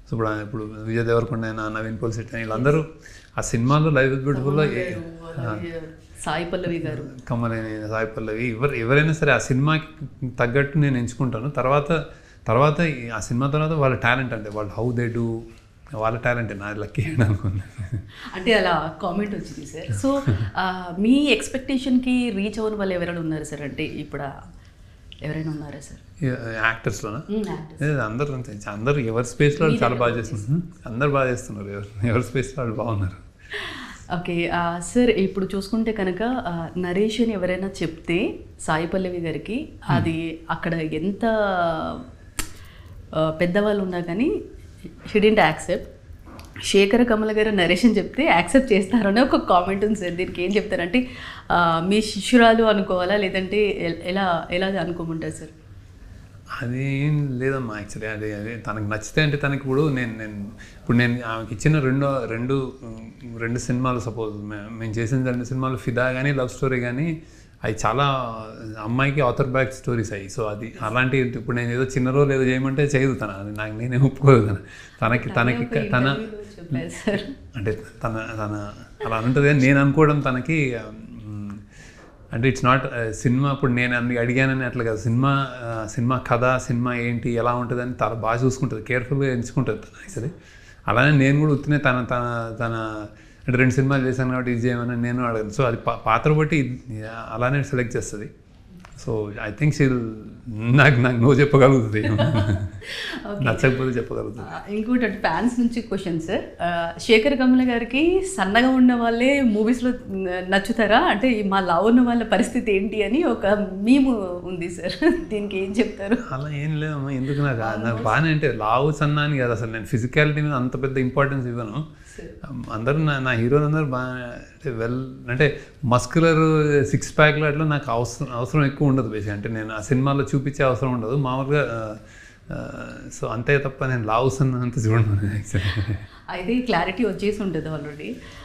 So ఇప్పుడు విజయ్ దేవరకొండ అయినా నవీన్ పోల్శెట్టి అయినా వీళ్ళందరూ ఆ సినిమాలో లైవ్ ఇస్ బ్యూటిఫుల్లో సాయి పల్లవి గారు, కమలేని, సాయి పల్లవి, ఎవరైనా సరే ఆ సినిమాకి తగ్గట్టు నేను ఎంచుకుంటాను. తర్వాత ఆ సినిమా తర్వాత వాళ్ళ టాలెంట్ అంటే వాళ్ళు హౌ దే డూ వాళ్ళ టాలెంట్ నాది లక్కీ అనుకున్నాను. అంటే అలా కామెంట్ వచ్చింది సార్. సో మీ ఎక్స్పెక్టేషన్కి రీచ్ అవ్వని వాళ్ళు ఎవరైనా ఉన్నారు సార్? అంటే ఇప్పుడు ఎవరైనా ఉన్నారా సార్ యాక్టర్స్లోనా? అందరూ అంతే, అందరూ ఎవరి స్పేస్లో వాళ్ళు చాలా బాగా చేస్తున్నారు. అందరు బాగా చేస్తున్నారు, ఎవరి స్పేస్లో వాళ్ళు బాగున్నారు. ఓకే సార్, ఇప్పుడు చూసుకుంటే కనుక నరేషన్ ఎవరైనా చెప్తే సాయి పల్లవి గారికి అది అక్కడ ఎంత పెద్దవాళ్ళు ఉన్నా కానీ she didn't accept. Sekhar Kammula గారు నరేషన్ చెప్తే యాక్సెప్ట్ చేస్తారని ఒక కామెంట్ ఉంది సార్. దీనికి ఏం చెప్తారంటే మీ శిష్యురాలు అనుకోవాలా లేదంటే ఎలా అనుకోమంటారు సార్? అది ఏం లేదమ్మా, యాక్చువల్లీ అది తనకు నచ్చితే అంటే తనకి ఇప్పుడు నేను ఆమెకి ఇచ్చిన రెండు సినిమాలు, సపోజ్ మేము చేసిన 2 సినిమాలు ఫిదా కానీ లవ్ స్టోరీ కానీ అవి చాలా అమ్మాయికి ఆథర్ బ్యాక్ స్టోరీస్ అయ్యి. సో అది అలాంటి ఇప్పుడు నేను ఏదో చిన్న రోల్ ఏదో చేయమంటే చేయదు తన, అది నాకు నేనే ఒప్పుకోదు తనకి తన అంటే తన అలా ఉంటుంది. కానీ నేను అనుకోవడం తనకి అంటే ఇట్స్ నాట్ సినిమా. ఇప్పుడు నేను అడిగానని అట్లా కదా, సినిమా కథ, సినిమా ఏంటి, ఎలా ఉంటుంది అని చాలా బాగా చూసుకుంటుంది, కేర్ఫుల్గా ఎంచుకుంటుంది తను యాక్చువల్లీ. అలానే నేను కూడా ఉత్తినే తన అంటే 2 సినిమాలు చేశాను కాబట్టి ఇది చేయమని నేను అడగను. సో అది పాత్ర బట్టి అలానే సెలెక్ట్ చేస్తుంది. సో ఐ థింక్ నాకు నో చెప్పగలుగుతుంది, నచ్చకపోతే చెప్పగలుగుతుంది. ఇంకోటి అంటే ఫ్యాన్స్ నుంచి క్వశ్చన్ సార్, శేఖర్ కమల గారికి సన్నగా ఉన్న వాళ్ళే మూవీస్లో నచ్చుతారా? అంటే మా లావు ఉన్న వాళ్ళ పరిస్థితి ఏంటి అని ఒక మీము ఉంది సార్, దీనికి ఏం చెప్తారు? అలా ఏం లేదమ్మా, ఎందుకు నాకు బాగానే అంటే లావు సన్నా అని కదా, అసలు నేను ఫిజికాలిటీ మీద అంత పెద్ద ఇంపార్టెన్స్ ఇవ్వను. అందరూ నా హీరోలు అందరూ బాగా అంటే మస్కులర్ 6 ప్యాక్లు అట్లా నాకు అవసరం ఎక్కువ ఉండదు బేసిక్. అంటే నేను ఆ సినిమాలో చూపించే అవసరం ఉండదు మామూలుగా. సో అంతే తప్ప నేను లావుస్ అన్నంత చూడను యాక్చువల్లీ. అయితే క్లారిటీ వచ్చేసి ఉంటుంది ఆల్రెడీ.